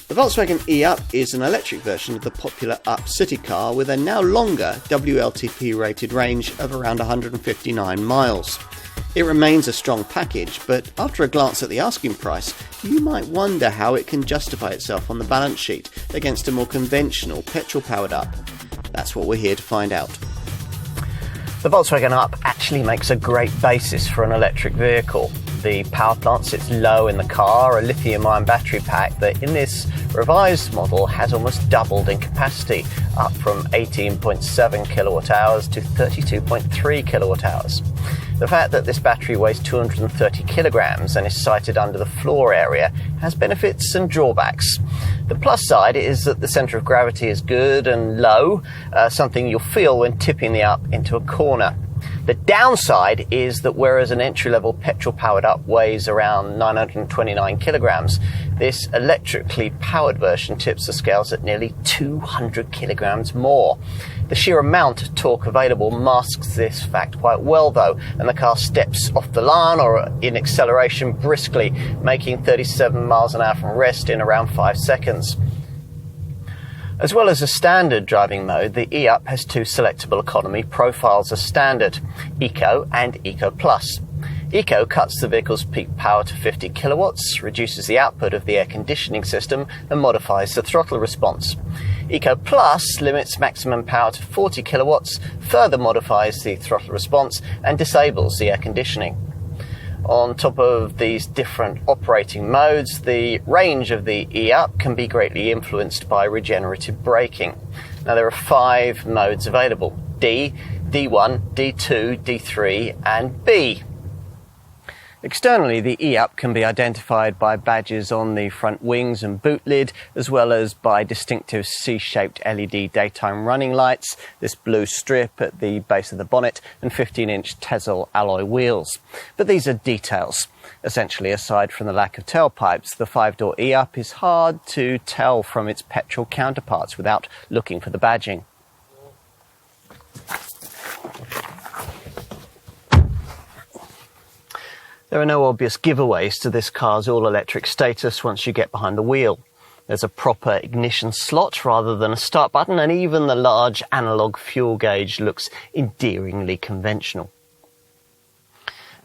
The Volkswagen e-up is an electric version of the popular Up city car with a now longer WLTP rated range of around 159 miles. It remains a strong package, but after a glance at the asking price, you might wonder how it can justify itself on the balance sheet against a more conventional petrol-powered Up. That's what we're here to find out. The Volkswagen Up actually makes a great basis for an electric vehicle. The power plant sits low in the car, a lithium-ion battery pack that in this revised model has almost doubled in capacity, up from 18.7 kilowatt hours to 32.3 kilowatt hours. The fact that this battery weighs 230 kilograms and is sited under the floor area has benefits and drawbacks. The plus side is that the centre of gravity is good and low, something you'll feel when tipping the Up into a corner. The downside is that whereas an entry-level petrol-powered Up weighs around 929 kilograms, this electrically powered version tips the scales at nearly 200 kilograms more. The sheer amount of torque available masks this fact quite well though, and the car steps off the line or in acceleration briskly, making 37 miles an hour from rest in around 5 seconds. As well as a standard driving mode, the e-up has two selectable economy profiles as standard, Eco and Eco Plus. Eco cuts the vehicle's peak power to 50 kilowatts, reduces the output of the air conditioning system and modifies the throttle response. Eco Plus limits maximum power to 40 kilowatts, further modifies the throttle response and disables the air conditioning. On top of these different operating modes, the range of the e-up can be greatly influenced by regenerative braking. Now there are 5 modes available: D, D1, D2, D3 and B. Externally, the e-up can be identified by badges on the front wings and boot lid, as well as by distinctive C-shaped LED daytime running lights, this blue strip at the base of the bonnet, and 15-inch Tezzel alloy wheels. But these are details. Essentially, aside from the lack of tailpipes, the 5-door e-up is hard to tell from its petrol counterparts without looking for the badging. There are no obvious giveaways to this car's all-electric status once you get behind the wheel. There's a proper ignition slot rather than a start button, and even the large analogue fuel gauge looks endearingly conventional.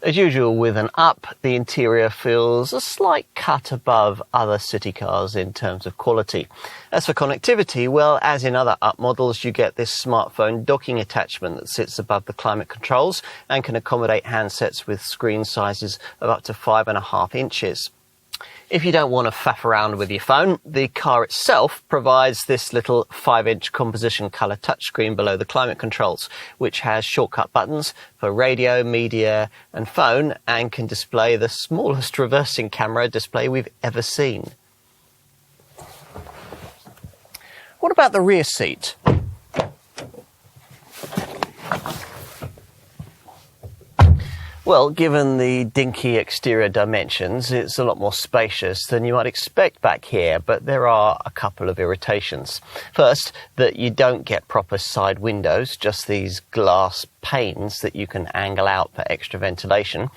As usual with an Up, the interior feels a slight cut above other city cars in terms of quality. As for connectivity, well, as in other Up models, you get this smartphone docking attachment that sits above the climate controls and can accommodate handsets with screen sizes of up to 5.5 inches. If you don't want to faff around with your phone, the car itself provides this little 5-inch composition colour touchscreen below the climate controls, which has shortcut buttons for radio, media and phone, and can display the smallest reversing camera display we've ever seen. What about the rear seat? Well, given the dinky exterior dimensions, it's a lot more spacious than you might expect back here, but there are a couple of irritations. First, that you don't get proper side windows, just these glass panes that you can angle out for extra ventilation.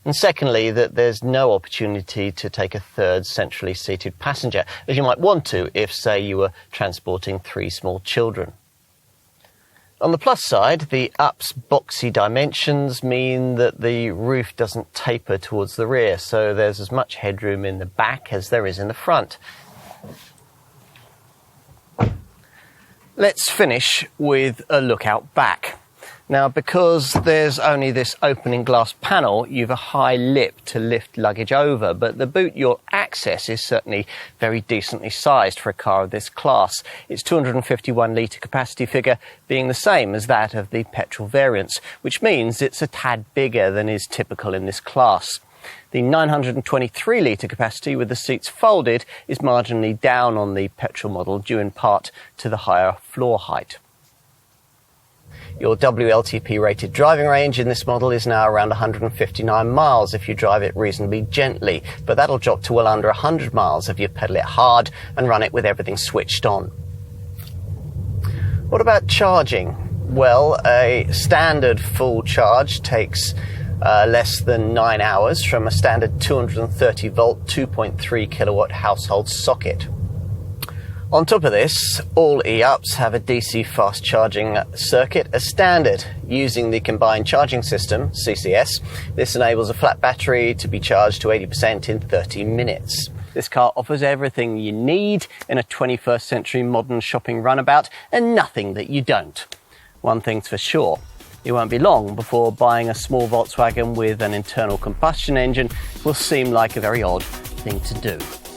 And secondly, that there's no opportunity to take a third centrally seated passenger, as you might want to if, say, you were transporting 3 small children. On the plus side, the Up's boxy dimensions mean that the roof doesn't taper towards the rear, so there's as much headroom in the back as there is in the front. Let's finish with a look out back. Now, because there's only this opening glass panel, you've a high lip to lift luggage over, but the boot you'll access is certainly very decently sized for a car of this class. Its 251-litre capacity figure being the same as that of the petrol variants, which means it's a tad bigger than is typical in this class. The 923-litre capacity with the seats folded is marginally down on the petrol model, due in part to the higher floor height. Your WLTP rated driving range in this model is now around 159 miles if you drive it reasonably gently, but that'll drop to well under 100 miles if you pedal it hard and run it with everything switched on. What about charging? Well, a standard full charge takes less than 9 hours from a standard 230 volt 2.3 kilowatt household socket. On top of this, all e-ups have a DC fast charging circuit as standard. Using the combined charging system, CCS, this enables a flat battery to be charged to 80% in 30 minutes. This car offers everything you need in a 21st century modern shopping runabout, and nothing that you don't. One thing's for sure, it won't be long before buying a small Volkswagen with an internal combustion engine will seem like a very odd thing to do.